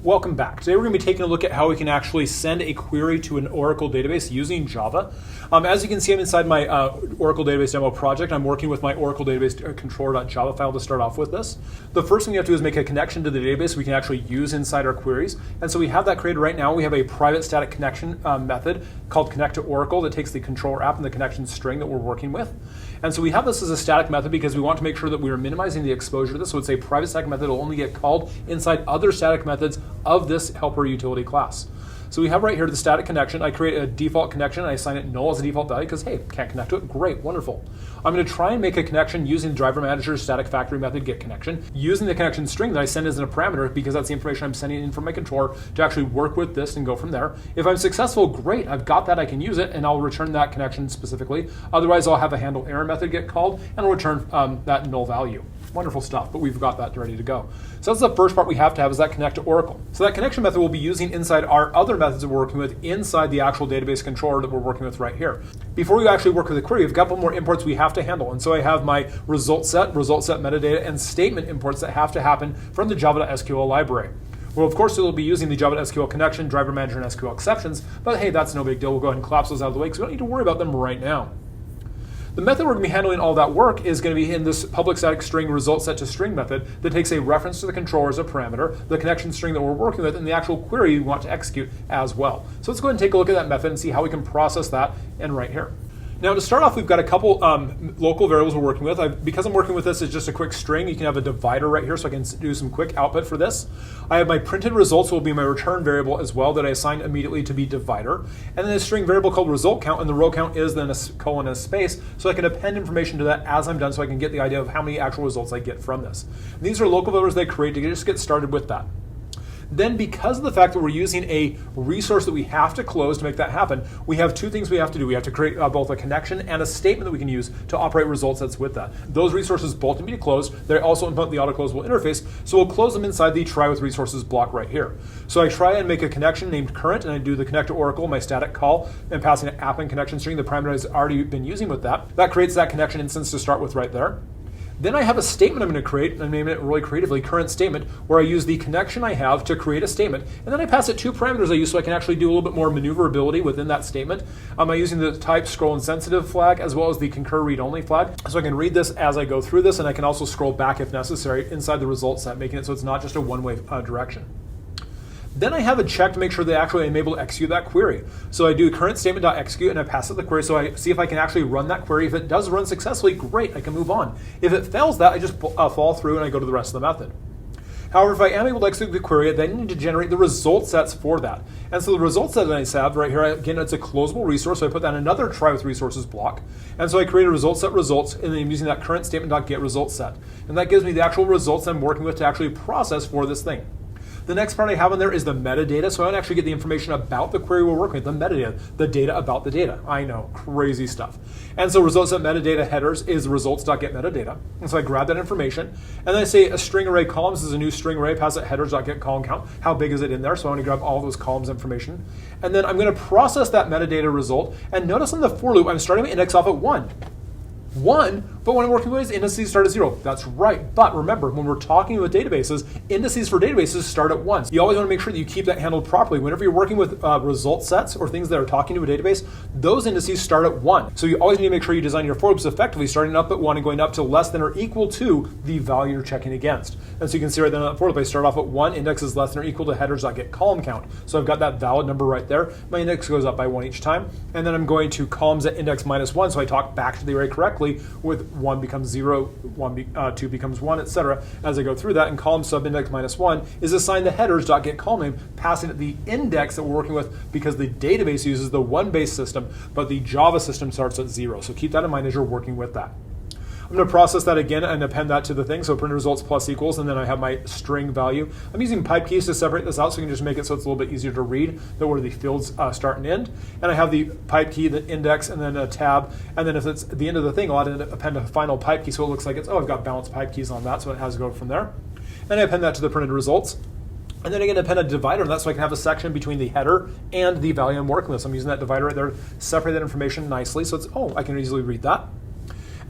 Welcome back. Today we're going to be taking a look at how we can actually send a query to an Oracle database using Java. As you can see, I'm inside my Oracle Database demo project. I'm working with my Oracle Database Controller.java file to start off with this. The first thing we have to do is make a connection to the database we can actually use inside our queries. And so we have that created right now. We have a private static connection method called connectToOracle that takes the controller app and the connection string that we're working with. And so we have this as a static method because we want to make sure that we are minimizing the exposure to this. So it's a private static method that will only get called inside other static methods of this helper utility class. So we have right here the static connection. I create a default connection and I assign it null as a default value because, hey, can't connect to it. Great, wonderful. I'm going to try and make a connection using the driver manager's static factory method get connection, using the connection string that I send as a parameter because that's the information I'm sending in from my controller to actually work with this and go from there. If I'm successful, great, I've got that, I can use it, and I'll return that connection specifically. Otherwise, I'll have a handle error method get called and I'll return that null value. Wonderful stuff, but we've got that ready to go. So that's the first part we have to have is that connect to Oracle. So that connection method we'll be using inside our other methods that we're working with inside the actual database controller that we're working with right here. Before we actually work with the query, we've got a couple more imports we have to handle. And so I have my ResultSetMetaData, and statement imports that have to happen from the Java.SQL library. Well, of course, we'll be using the Java.SQL connection, driver manager, and SQL exceptions, but hey, that's no big deal. We'll go ahead and collapse those out of the way because we don't need to worry about them right now. The method we're going to be handling all that work is going to be in this public static string resultSetToString method that takes a reference to the controller as a parameter, the connection string that we're working with, and the actual query we want to execute as well. So let's go ahead and take a look at that method and see how we can process that in right here. Now to start off, we've got a couple local variables we're working with. Because I'm working with this as just a quick string, you can have a divider right here so I can do some quick output for this. I have my printed results will be my return variable as well that I assign immediately to be divider. And then a string variable called result count, and the row count is then a colon and a space, so I can append information to that as I'm done so I can get the idea of how many actual results I get from this. And these are local variables they create to just get started with that. Then because of the fact that we're using a resource that we have to close to make that happen, we have two things we have to do. We have to create both a connection and a statement that we can use to operate result sets with that. Those resources both need to be closed. They also implement the auto-closable interface, so we'll close them inside the try with resources block right here. So I try and make a connection named current, and I do the connectToOracle, my static call, and passing an app and connection string, the parameter I've already been using with that. That creates that connection instance to start with right there. Then I have a statement I'm going to create, and I'm naming it really creatively, current statement, where I use the connection I have to create a statement, and then I pass it two parameters I use so I can actually do a little bit more maneuverability within that statement. I'm using the type scroll insensitive flag as well as the concur read only flag, so I can read this as I go through this, and I can also scroll back if necessary inside the result set, making it so it's not just a one-way direction. Then I have a check to make sure that actually I'm able to execute that query. So I do current statement.execute and I pass it the query so I see if I can actually run that query. If it does run successfully, great, I can move on. If it fails that, I just fall through and I go to the rest of the method. However, if I am able to execute the query, I then need to generate the result sets for that. And so the result set that I have right here, again, it's a closable resource, so I put that in another try with resources block. And so I create a result set results, and then I'm using that current statement.get result set. And that gives me the actual results I'm working with to actually process for this thing. The next part I have in there is the metadata, so I want to actually get the information about the query we're working with, the metadata, the data about the data. I know, crazy stuff. And so resultSetMetaData headers is results.getMetadata. And so I grab that information, and then I say a string array columns is a new string array, pass it headers.getColumn count. How big is it in there? So I want to grab all those columns information. And then I'm going to process that metadata result, and notice in the for loop, I'm starting my index off at 1. 1, but when I'm working with indices start at 0. That's right, but remember, when we're talking with databases, indices for databases start at 1. You always want to make sure that you keep that handled properly. Whenever you're working with result sets or things that are talking to a database, those indices start at 1. So you always need to make sure you design your for loops effectively, starting up at 1 and going up to less than or equal to the value you're checking against. And so you can see right then on that for loop, I start off at 1, index is less than or equal to headers.getColumn count. So I've got that valid number right there. My index goes up by 1 each time. And then I'm going to columns at index -1, so I talk back to the array correctly with 1 becomes 0, 2 becomes 1, etc. As I go through that, and column subindex -1 is assigned the headers.getColumn name, passing it the index that we're working with because the database uses the 1-base system, but the Java system starts at 0. So keep that in mind as you're working with that. I'm going to process that again and append that to the thing. So print results plus equals, and then I have my string value. I'm using pipe keys to separate this out so you can just make it so it's a little bit easier to read where the fields start and end. And I have the pipe key, the index, and then a tab. And then if it's the end of the thing, I'll append a final pipe key so it looks like it's, oh, I've got balanced pipe keys on that, so it has to go from there. And I append that to the printed results. And then again, append a divider, and that's so I can have a section between the header and the value I'm working with. So I'm using that divider right there to separate that information nicely. So it's, oh, I can easily read that.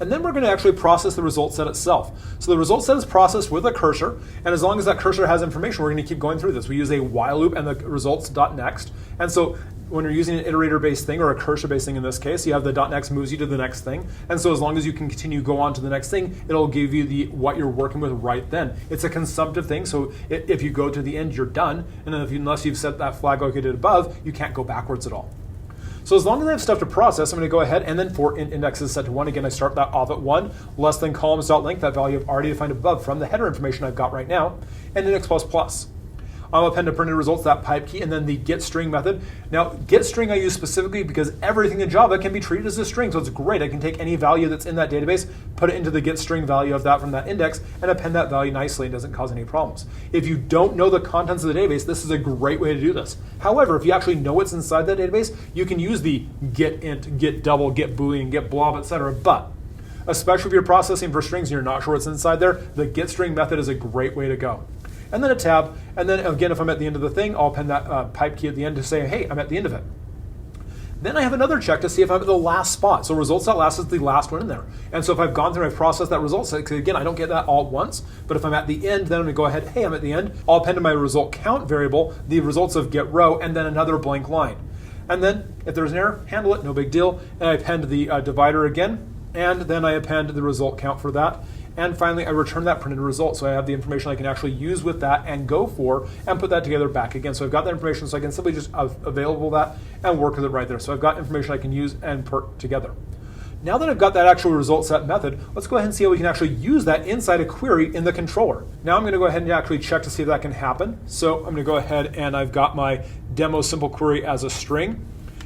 and then we're going to actually process the result set itself. So the result set is processed with a cursor, and as long as that cursor has information, we're going to keep going through this. We use a while loop and the results.next, and so when you're using an iterator-based thing or a cursor-based thing in this case, you have the .next moves you to the next thing, and so as long as you can continue go on to the next thing, it'll give you what you're working with right then. It's a consumptive thing, so if you go to the end, you're done, and then unless you've set that flag like you did above, you can't go backwards at all. So as long as I have stuff to process, I'm going to go ahead and then for indexes set to 1, again, I start that off at 1, less than columns.length, that value I've already defined above from the header information I've got right now, and index plus plus. I'll append to printed results, that pipe key, and then the getString method. Now, getString I use specifically because everything in Java can be treated as a string, so it's great. I can take any value that's in that database, put it into the getString value of that from that index, and append that value nicely. It doesn't cause any problems. If you don't know the contents of the database, this is a great way to do this. However, if you actually know what's inside that database, you can use the getInt, getDouble, getBoolean, getBlob, etc. But especially if you're processing for strings and you're not sure what's inside there, the getString method is a great way to go. And then a tab, and then again, if I'm at the end of the thing, I'll append that pipe key at the end to say, hey, I'm at the end of it. Then I have another check to see if I'm at the last spot. So results.last is the last one in there. And so if I've gone through and I've processed that result set, because again, I don't get that all at once, but if I'm at the end, then I'm going to go ahead, hey, I'm at the end. I'll append to my result count variable the results of getRow, and then another blank line. And then if there's an error, handle it, no big deal. And I append the divider again, and then I append the result count for that. And finally, I return that printed result. So I have the information I can actually use with that and go for and put that together back again. So I've got that information, so I can simply just available that and work with it right there. So I've got information I can use and put together. Now that I've got that actual result set method, let's go ahead and see how we can actually use that inside a query in the controller. Now I'm going to go ahead and actually check to see if that can happen. So I'm going to go ahead and I've got my demoSimpleQueryAsString.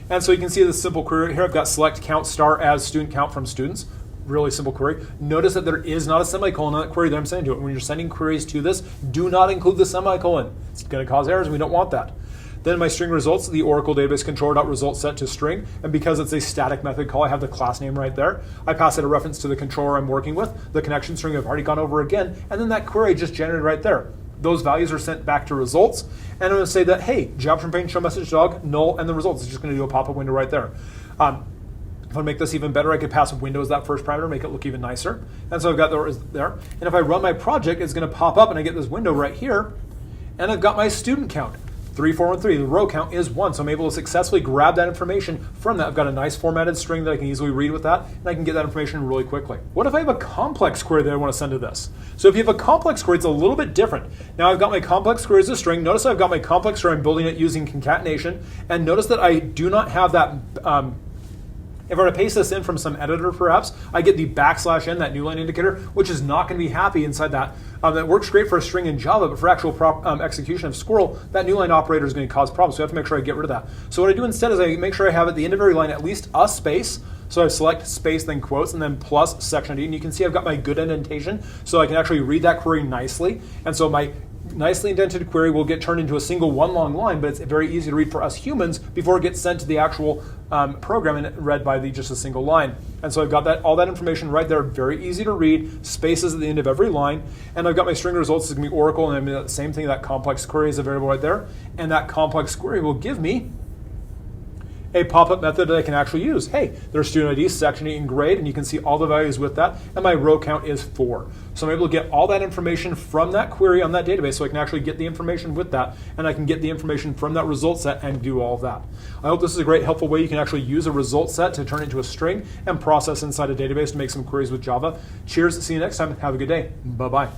And so you can see this simple query here. I've got select count star as student count from students. Really simple query. Notice that there is not a semicolon on that query that I'm sending to it. When you're sending queries to this, do not include the semicolon. It's going to cause errors, and we don't want that. Then my string results, the OracleDatabaseController.resultSetToString, and because it's a static method call, I have the class name right there. I pass it a reference to the controller I'm working with, the connection string I've already gone over again, and then that query just generated right there. Those values are sent back to results, and I'm going to say that, hey, job from pane show message dog, null, and the results. It's just going to do a pop-up window right there. If I make this even better, I could pass Windows that first parameter, make it look even nicer. And so I've got those there. And if I run my project, it's going to pop up, and I get this window right here, and I've got my student count. 3, 4, and 3. The row count is 1, so I'm able to successfully grab that information from that. I've got a nice formatted string that I can easily read with that, and I can get that information really quickly. What if I have a complex query that I want to send to this? So if you have a complex query, it's a little bit different. Now I've got my complex query as a string. Notice I've got my complex query, I'm building it using concatenation, and notice that I do not have that if I were to paste this in from some editor, perhaps, I get the \n, that new line indicator, which is not going to be happy inside that. That works great for a string in Java, but for actual execution of Squirrel, that new line operator is going to cause problems. So I have to make sure I get rid of that. So what I do instead is I make sure I have at the end of every line at least a space. So I select space, then quotes, and then plus section ID. And you can see I've got my good indentation, so I can actually read that query nicely. And so my nicely indented query will get turned into a single one long line, but it's very easy to read for us humans before it gets sent to the actual program and read by just a single line. And so I've got all that information right there, very easy to read, spaces at the end of every line, and I've got my string results. It's going to be Oracle, and the same thing, that complex query is a variable right there, and that complex query will give me a pop-up method that I can actually use. Hey, there's student ID, section ID, and grade, and you can see all the values with that, and my row count is 4. So I'm able to get all that information from that query on that database, so I can actually get the information with that, and I can get the information from that result set and do all of that. I hope this is a great, helpful way you can actually use a result set to turn it into a string and process inside a database to make some queries with Java. Cheers, see you next time, have a good day, bye-bye.